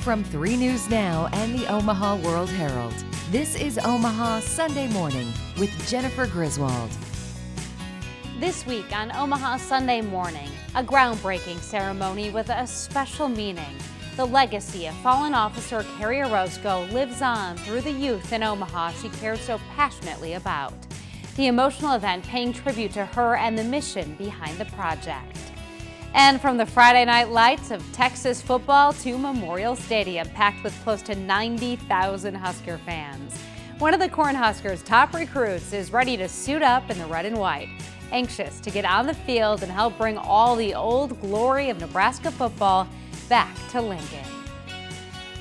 from 3 News Now and the Omaha World-Herald. This is Omaha Sunday Morning with Jennifer Griswold. This week on Omaha Sunday Morning, a groundbreaking ceremony with a special meaning. The legacy of fallen officer Carrie Orozco lives on through the youth in Omaha she cared so passionately about. The emotional event paying tribute to her and the mission behind the project. And from the Friday night lights of Texas football to Memorial Stadium, packed with close to 90,000 Husker fans. One of the Cornhuskers' top recruits is ready to suit up in the red and white, anxious to get on the field and help bring all the old glory of Nebraska football back to Lincoln.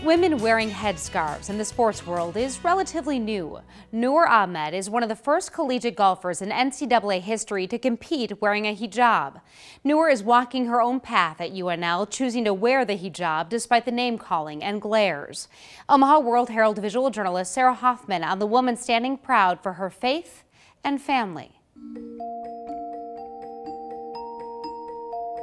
Women wearing headscarves in the sports world is relatively new. Noor Ahmed is one of the first collegiate golfers in NCAA history to compete wearing a hijab. Noor is walking her own path at UNL, choosing to wear the hijab despite the name-calling and glares. Omaha World-Herald visual journalist Sarah Hoffman on the woman standing proud for her faith and family.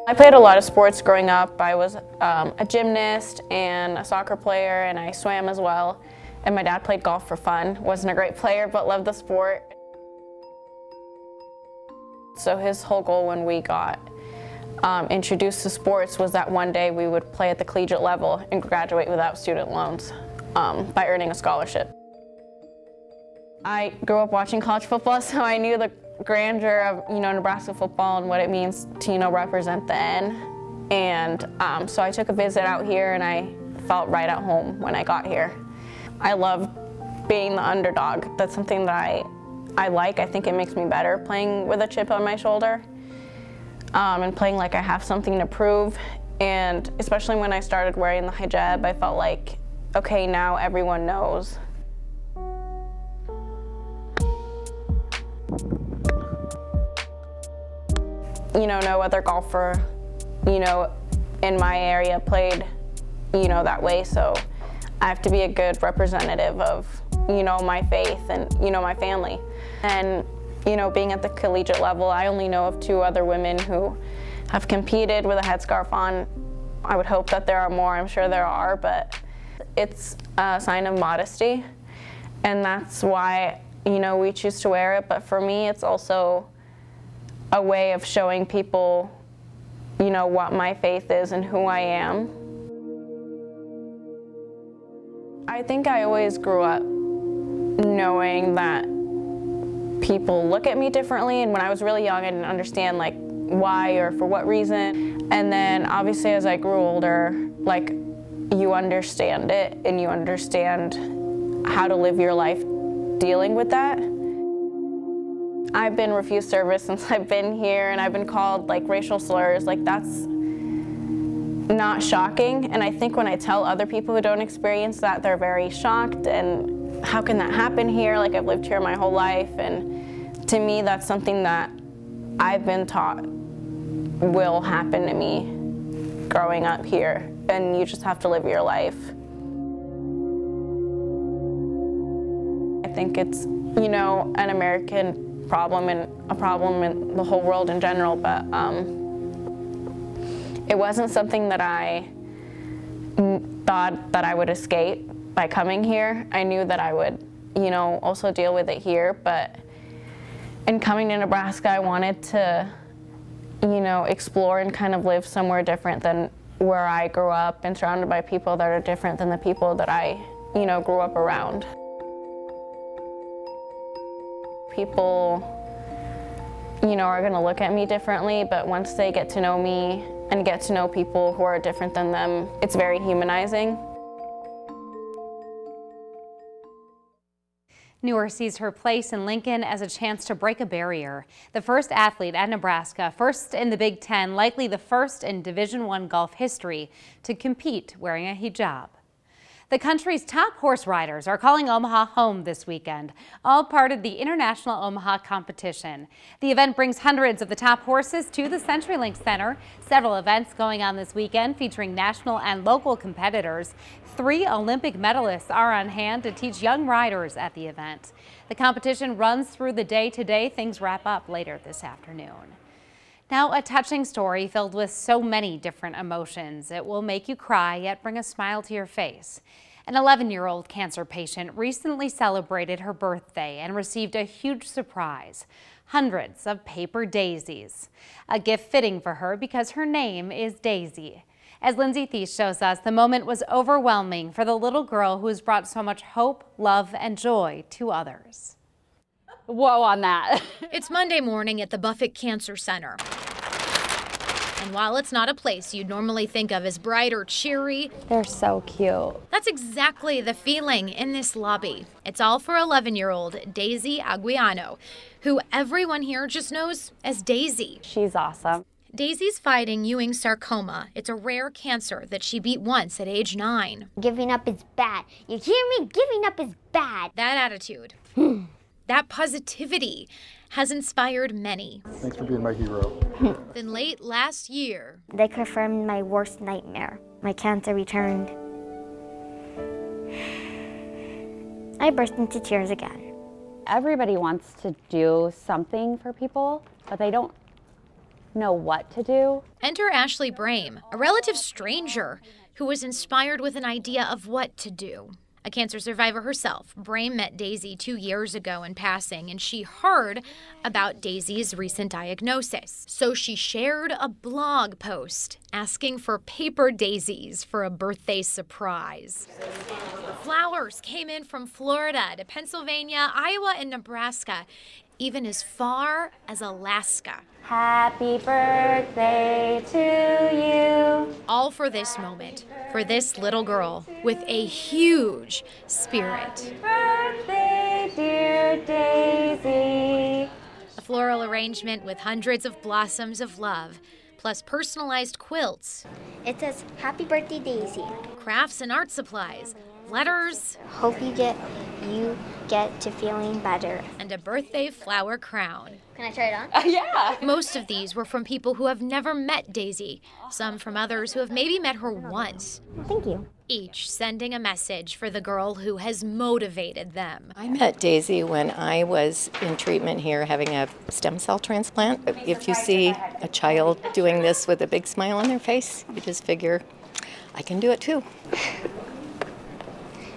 I played a lot of sports growing up. I was a gymnast and a soccer player, and I swam as well. And my dad played golf for fun. Wasn't a great player, but loved the sport. So his whole goal when we got introduced to sports was that one day we would play at the collegiate level and graduate without student loans by earning a scholarship. I grew up watching college football, so I knew the grandeur of Nebraska football and what it means to represent the N. And so I took a visit out here and I felt right at home when I got here. I love being the underdog. That's something that I like. I think it makes me better playing with a chip on my shoulder and playing like I have something to prove. And especially when I started wearing the hijab, I felt like, okay, now everyone knows. No other golfer, in my area played, that way. So I have to be a good representative of, my faith and, my family. And, being at the collegiate level, I only know of 2 other women who have competed with a headscarf on. I would hope that there are more. I'm sure there are, but it's a sign of modesty. And that's why, we choose to wear it. But for me, it's also a way of showing people, what my faith is and who I am. I think I always grew up knowing that people look at me differently, and when I was really young I didn't understand why or for what reason. And then obviously as I grew older, you understand it and you understand how to live your life dealing with that. I've been refused service since I've been here, and I've been called racial slurs. That's not shocking, and I think when I tell other people who don't experience that, they're very shocked, and how can that happen here? I've lived here my whole life, and to me that's something that I've been taught will happen to me growing up here, and you just have to live your life. I think it's, an American problem and a problem in the whole world in general, but it wasn't something that I thought that I would escape by coming here. I knew that I would, also deal with it here, but in coming to Nebraska, I wanted to, explore and kind of live somewhere different than where I grew up and surrounded by people that are different than the people that I, grew up around. People, are going to look at me differently, but once they get to know me and get to know people who are different than them, it's very humanizing. Noor sees her place in Lincoln as a chance to break a barrier. The first athlete at Nebraska, first in the Big Ten, likely the first in Division I golf history to compete wearing a hijab. The country's top horse riders are calling Omaha home this weekend, all part of the International Omaha competition. The event brings hundreds of the top horses to the CenturyLink Center. Several events going on this weekend featuring national and local competitors. 3 Olympic medalists are on hand to teach young riders at the event. The competition runs through the day today. Things wrap up later this afternoon. Now, a touching story filled with so many different emotions. It will make you cry, yet bring a smile to your face. An 11-year-old cancer patient recently celebrated her birthday and received a huge surprise: hundreds of paper daisies. A gift fitting for her because her name is Daisy. As Lindsay Thies shows us, the moment was overwhelming for the little girl who has brought so much hope, love, and joy to others. Whoa on that. It's Monday morning at the Buffett Cancer Center. And while it's not a place you'd normally think of as bright or cheery, They're so cute. that's exactly the feeling in this lobby. It's all for 11-year-old Daisy Aguiano, who everyone here just knows as Daisy. She's awesome. Daisy's fighting Ewing sarcoma. It's a rare cancer that she beat once at age 9. Giving up is bad. You hear me? Giving up is bad. That attitude, that positivity has inspired many. Thanks for being my hero. Then late last year, They confirmed my worst nightmare. My cancer returned. I burst into tears again. Everybody wants to do something for people, but they don't know what to do. enter Ashley Brame, a relative stranger who was inspired with an idea of what to do. A cancer survivor herself, Brame met Daisy 2 years ago in passing, and she heard about Daisy's recent diagnosis. So she shared a blog post asking for paper daisies for a birthday surprise. Flowers came in from Florida to Pennsylvania, Iowa, and Nebraska, even as far as Alaska. Happy birthday to you. All for this moment, for this little girl with a huge spirit. Birthday, dear Daisy. A floral arrangement with hundreds of blossoms of love, plus personalized quilts, It says, Happy Birthday, Daisy. crafts and art supplies, letters, Hope you get to feeling better. and a birthday flower crown. Can I try it on? Yeah. Most of these were from people who have never met Daisy, some from others who have maybe met her once, Thank you. each sending a message for the girl who has motivated them. I met Daisy when I was in treatment here having a stem cell transplant. If you see a child doing this with a big smile on their face, you just figure, I can do it too.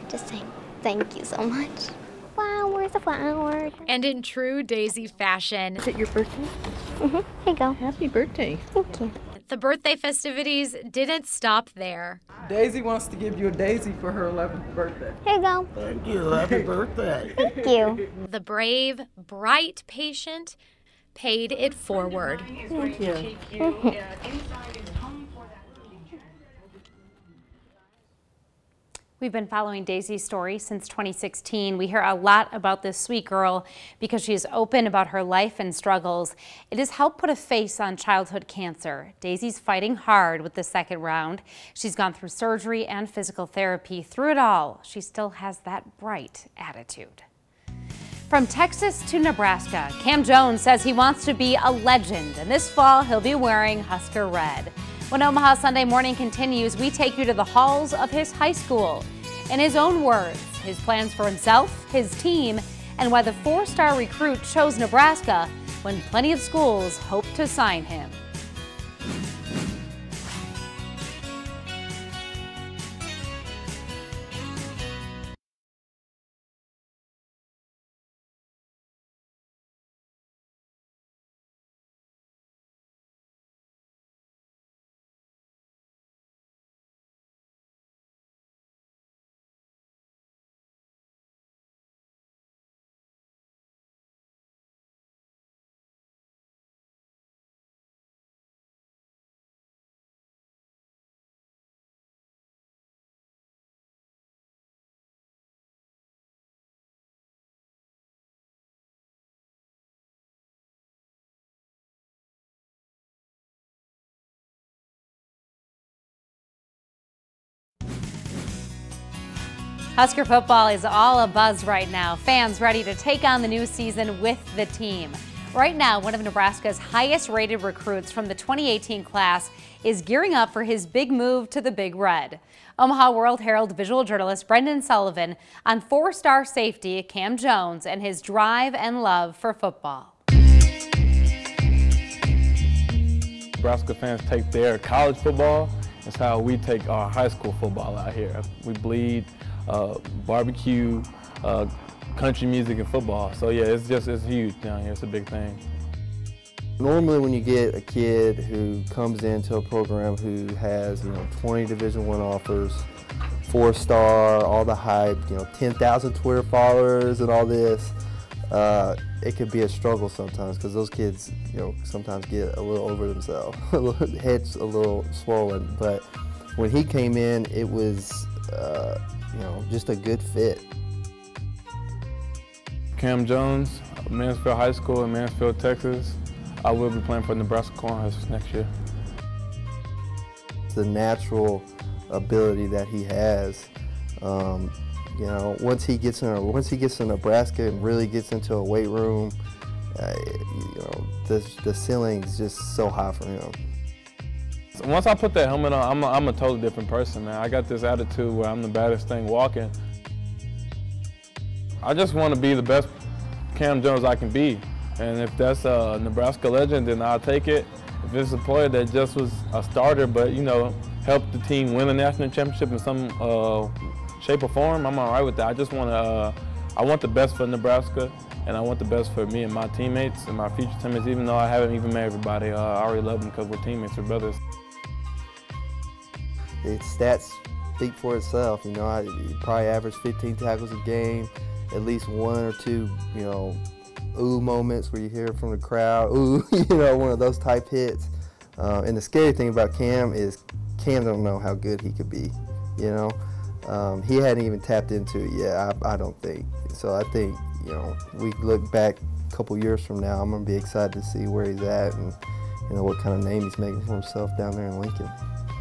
Just saying thank you so much. Flowers, a flower. And in true Daisy fashion, Here you go. Happy birthday. Thank you. the birthday festivities didn't stop there. Daisy wants to give you a daisy for her 11th birthday. Here you go. Thank you. Happy birthday. Thank you. The brave, bright patient paid it forward. Thank you. We've been following Daisy's story since 2016. We hear a lot about this sweet girl because she is open about her life and struggles. It has helped put a face on childhood cancer. Daisy's fighting hard with the second round. She's gone through surgery and physical therapy. Through it all, she still has that bright attitude. From Texas to Nebraska, Cam Jones says he wants to be a legend, and this fall he'll be wearing Husker red. When Omaha Sunday Morning continues, we take you to the halls of his high school. In his own words, his plans for himself, his team, and why the four-star recruit chose Nebraska when plenty of schools hope to sign him. Husker football is all abuzz right now. Fans ready to take on the new season with the team. Right now, one of Nebraska's highest rated recruits from the 2018 class is gearing up for his big move to the Big Red. Omaha World-Herald visual journalist Brendan Sullivan on four-star safety Cam Jones and his drive and love for football. Nebraska fans take their college football, it's how we take our high school football out here. We bleed barbecue, country music, and football. So yeah, it's huge down here. It's a big thing. Normally when you get a kid who comes into a program who has 20 Division I offers, 4-star, all the hype, 10,000 Twitter followers and all this, it could be a struggle sometimes because those kids, sometimes get a little over themselves, heads a little swollen. But when he came in, it was, just a good fit. Cam Jones, Mansfield High School in Mansfield, Texas. I will be playing for Nebraska Cornhuskers next year. The natural ability that he has, once he gets to Nebraska and really gets into a weight room, the ceiling is just so high for him. So once I put that helmet on, I'm a totally different person, man. I got this attitude where I'm the baddest thing walking. I just want to be the best Cam Jones I can be. And if that's a Nebraska legend, then I'll take it. If it's a player that just was a starter, but helped the team win a national championship in some shape or form, I'm all right with that. I just want to, I want the best for Nebraska, and I want the best for me and my teammates and my future teammates. Even though I haven't even met everybody, I already love them because we're teammates, we're brothers. The stats speak for itself. You probably average 15 tackles a game, at least 1 or 2, ooh moments where you hear from the crowd, ooh, one of those type hits. And the scary thing about Cam is Cam don't know how good he could be, He hadn't even tapped into it yet, I don't think. So I think, we look back a couple years from now, I'm going to be excited to see where he's at and, what kind of name he's making for himself down there in Lincoln.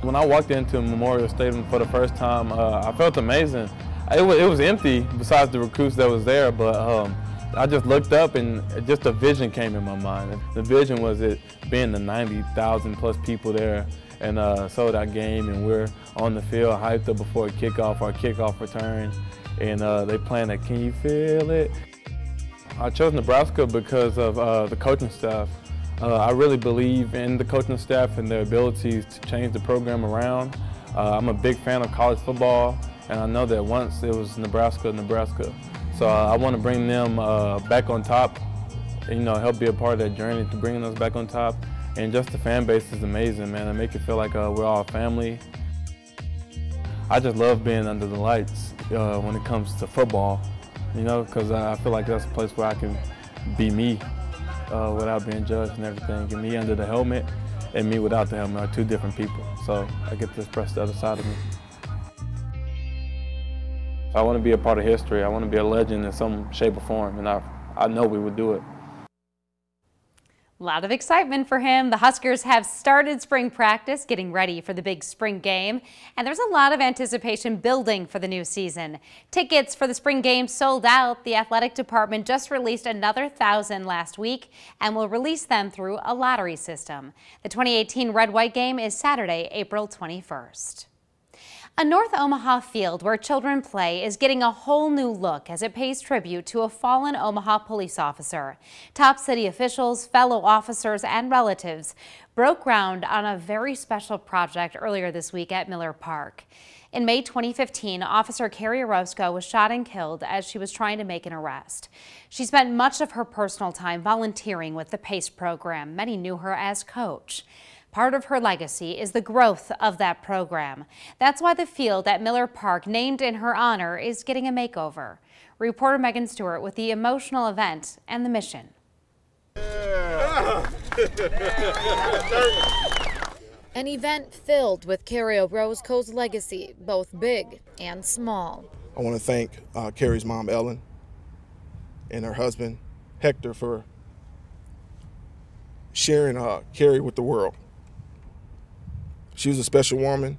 When I walked into Memorial Stadium for the first time, I felt amazing. It was empty besides the recruits that was there, but I just looked up and just a vision came in my mind. The vision was it being the 90,000 plus people there and sold out game, and we're on the field hyped up before kickoff, our kickoff return, and they playing that "Can You Feel It?" I chose Nebraska because of the coaching staff. I really believe in the coaching staff and their abilities to change the program around. I'm a big fan of college football, and I know that once it was Nebraska. So I want to bring them back on top, and, help be a part of that journey to bringing us back on top. And just the fan base is amazing, man. They make it feel like we're all family. I just love being under the lights when it comes to football, because I feel like that's a place where I can be me without being judged and everything. And me under the helmet and me without the helmet are two different people. So I get to express the other side of me. I want to be a part of history. I want to be a legend in some shape or form, and I know we would do it. A lot of excitement for him. The Huskers have started spring practice, getting ready for the big spring game, and there's a lot of anticipation building for the new season. Tickets for the spring game sold out. The athletic department just released another 1,000 last week and will release them through a lottery system. The 2018 Red-White game is Saturday, April 21st. A North Omaha field where children play is getting a whole new look as it pays tribute to a fallen Omaha police officer. Top city officials, fellow officers, and relatives broke ground on a very special project earlier this week at Miller Park. In May 2015, Officer Carrie Orozco was shot and killed as she was trying to make an arrest. She spent much of her personal time volunteering with the PACE program. Many knew her as Coach. Part of her legacy is the growth of that program. That's why the field at Miller Park, named in her honor, is getting a makeover. Reporter Megan Stewart with the emotional event and the mission. An event filled with Carrie Orozco's legacy, both big and small. I want to thank Carrie's mom, Ellen, and her husband, Hector, for sharing Carrie with the world. She was a special woman,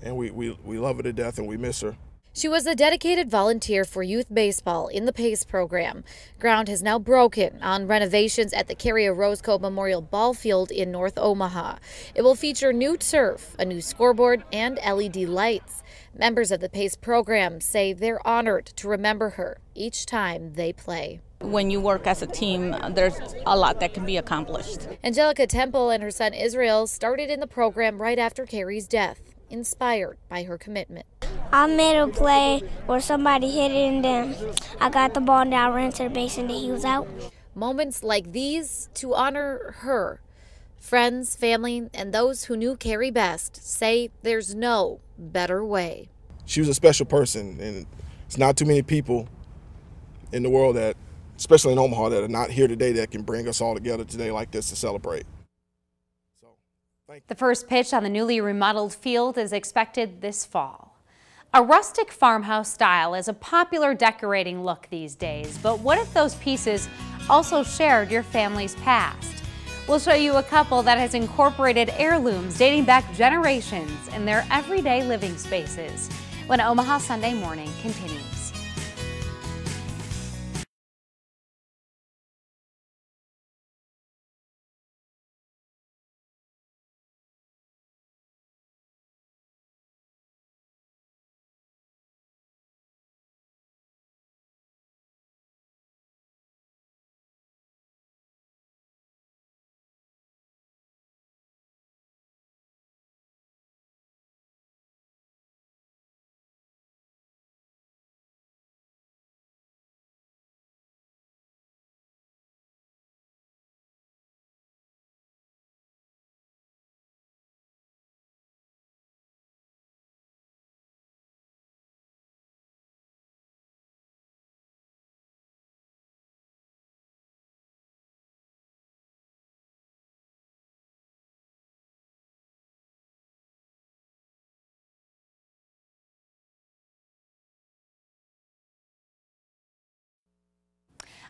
and we love her to death, and we miss her. She was a dedicated volunteer for youth baseball in the PACE program. Ground has now broken on renovations at the Carrie Orozco Memorial Ball Field in North Omaha. It will feature new turf, a new scoreboard, and LED lights. Members of the PACE program say they're honored to remember her each time they play. When you work as a team, there's a lot that can be accomplished. Angelica Temple and her son Israel started in the program right after Carrie's death, inspired by her commitment. I made a play where somebody hit it and then I got the ball and I ran to the base and then he was out. Moments like these to honor her. Friends, family, and those who knew Carrie best say there's no better way. She was a special person, and it's not too many people in the world that, especially in Omaha, that are not here today that can bring us all together today like this to celebrate. The first pitch on the newly remodeled field is expected this fall. A rustic farmhouse style is a popular decorating look these days, but what if those pieces also shared your family's past? We'll show you a couple that has incorporated heirlooms dating back generations in their everyday living spaces when Omaha Sunday Morning continues.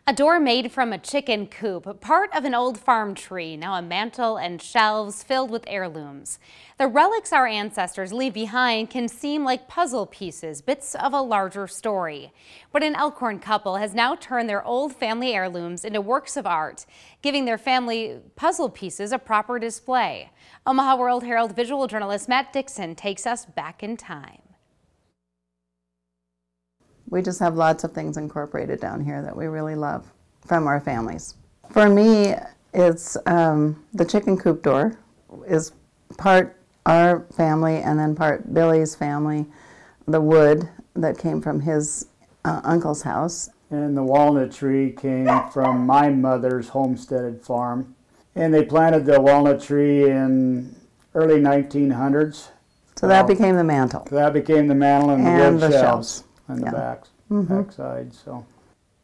A door made from a chicken coop, part of an old farm tree, now a mantle and shelves filled with heirlooms. The relics our ancestors leave behind can seem like puzzle pieces, bits of a larger story. But an Elkhorn couple has now turned their old family heirlooms into works of art, giving their family puzzle pieces a proper display. Omaha World-Herald visual journalist Matt Dixon takes us back in time. We just have lots of things incorporated down here that we really love from our families. For me, it's the chicken coop door is part our family and then part Billy's family. The wood that came from his uncle's house. And the walnut tree came from my mother's homesteaded farm. And they planted the walnut tree in early 1900s. So that became the mantle. That became the mantle and the wood shelves. And yeah. the backside. So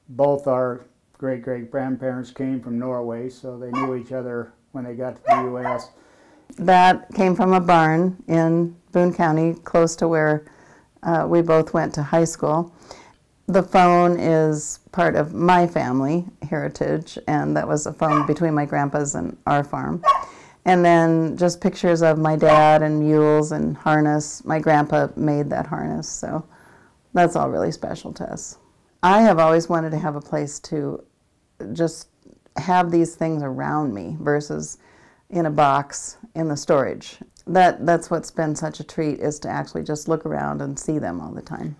both our great-great-grandparents came from Norway, so they knew each other when they got to the U.S. That came from a barn in Boone County, close to where we both went to high school. The phone is part of my family heritage, and that was a phone between my grandpa's and our farm. And then just pictures of my dad and mules and harness. My grandpa made that harness, so that's all really special to us. I have always wanted to have a place to just have these things around me versus in a box in the storage. That's what's been such a treat, is to actually just look around and see them all the time.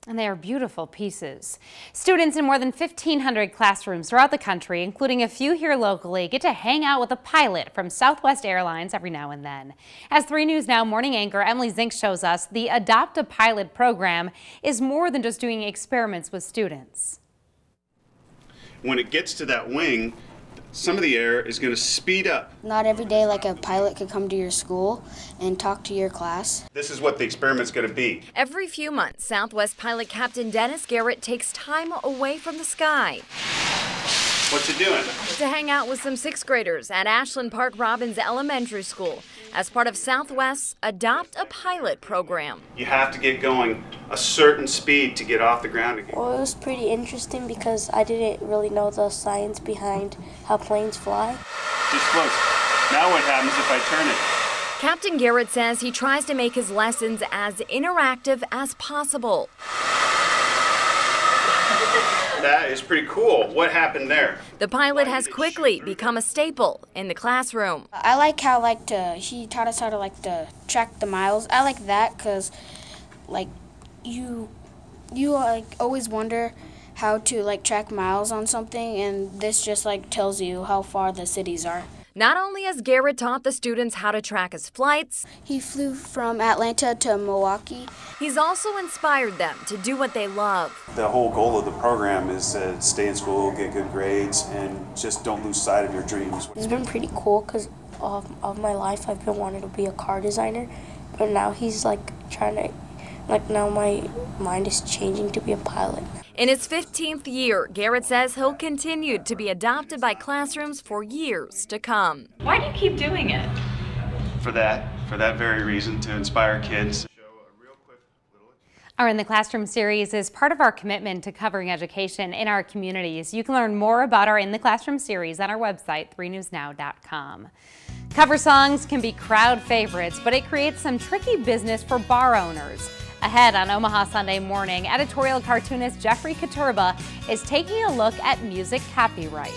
And they are beautiful pieces. Students in more than 1,500 classrooms throughout the country, including a few here locally, get to hang out with a pilot from Southwest Airlines every now and then. As 3 News Now morning anchor Emily Zink shows us, the Adopt a Pilot program is more than just doing experiments with students. When it gets to that wing, some of the air is going to speed up. Not every day like a pilot could come to your school and talk to your class. This is what the experiment's going to be. Every few months, Southwest pilot Captain Dennis Garrett takes time away from the sky. What you doing? To hang out with some 6th graders at Ashland Park Robbins Elementary School as part of Southwest's Adopt a Pilot program. You have to get going a certain speed to get off the ground again. Well, it was pretty interesting because I didn't really know the science behind how planes fly. Just floats. Now what happens if I turn it? Captain Garrett says he tries to make his lessons as interactive as possible. That is pretty cool. What happened there? The pilot has quickly become a staple in the classroom. I like how he taught us how to track the miles. I like that because you always wonder how to like track miles on something, and this just like tells you how far the cities are. Not only has Garrett taught the students how to track his flights, he flew from Atlanta to Milwaukee. He's also inspired them to do what they love. The whole goal of the program is to stay in school, get good grades, and just don't lose sight of your dreams. It's been pretty cool because of my life I've been wanting to be a car designer, but now he's like trying to, like now my mind is changing to be a pilot. In his 15th year, Garrett says he'll continue to be adopted by classrooms for years to come. Why do you keep doing it? For that very reason, to inspire kids. Our In the Classroom series is part of our commitment to covering education in our communities. You can learn more about our In the Classroom series on our website, 3newsnow.com. Cover songs can be crowd favorites, but it creates some tricky business for bar owners. Ahead on Omaha Sunday Morning, editorial cartoonist Jeffrey Katurba is taking a look at music copyrights.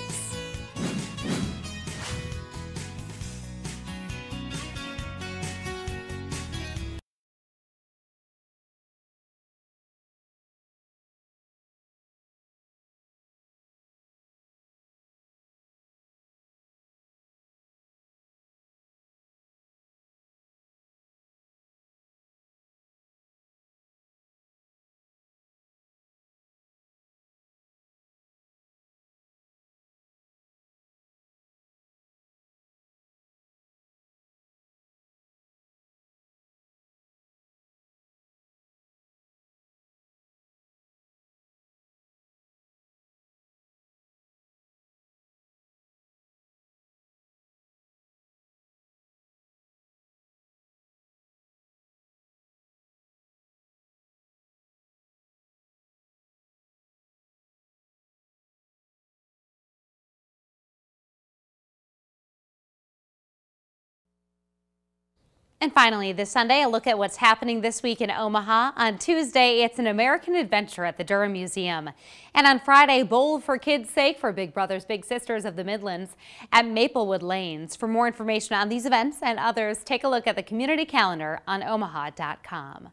And finally, this Sunday, a look at what's happening this week in Omaha. On Tuesday, it's an American adventure at the Durham Museum. And on Friday, Bowl for Kids' Sake for Big Brothers Big Sisters of the Midlands at Maplewood Lanes. For more information on these events and others, take a look at the community calendar on omaha.com.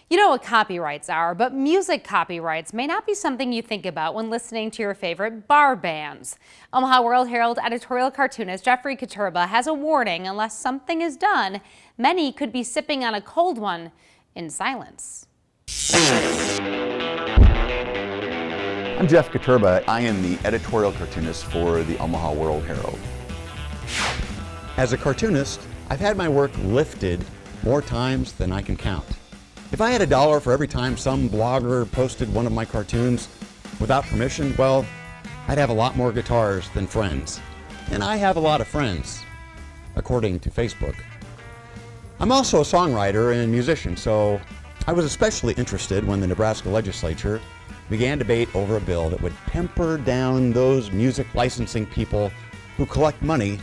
You know what copyrights are, but music copyrights may not be something you think about when listening to your favorite bar bands. Omaha World-Herald editorial cartoonist Jeffrey Katurba has a warning: unless something is done, many could be sipping on a cold one in silence. I'm Jeff Katurba. I am the editorial cartoonist for the Omaha World-Herald. As a cartoonist, I've had my work lifted more times than I can count. If I had $1 for every time some blogger posted one of my cartoons without permission, well, I'd have a lot more guitars than friends. And I have a lot of friends, according to Facebook. I'm also a songwriter and musician, so I was especially interested when the Nebraska legislature began debate over a bill that would temper down those music licensing people who collect money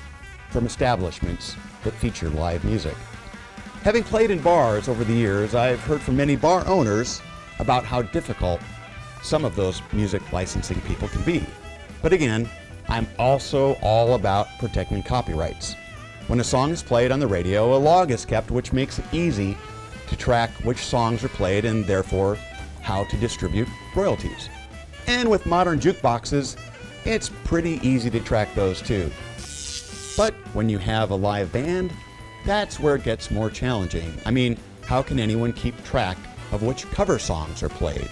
from establishments that feature live music. Having played in bars over the years, I've heard from many bar owners about how difficult some of those music licensing people can be. But again, I'm also all about protecting copyrights. When a song is played on the radio, a log is kept which makes it easy to track which songs are played and therefore how to distribute royalties. And with modern jukeboxes, it's pretty easy to track those too. But when you have a live band, that's where it gets more challenging. I mean, how can anyone keep track of which cover songs are played?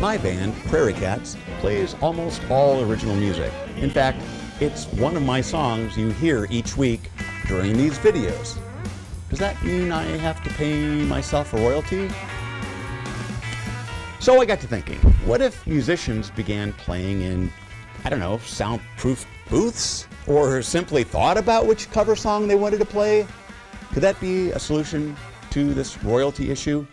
My band, Prairie Cats, plays almost all original music. In fact, it's one of my songs you hear each week during these videos. Does that mean I have to pay myself a royalty? So I got to thinking, what if musicians began playing in, I don't know, soundproof booths? Or simply thought about which cover song they wanted to play? Could that be a solution to this royalty issue?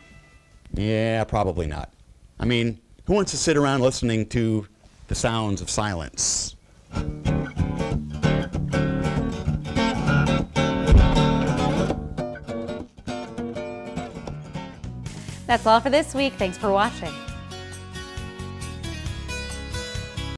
Yeah, probably not. I mean, who wants to sit around listening to the sounds of silence? That's all for this week. Thanks for watching.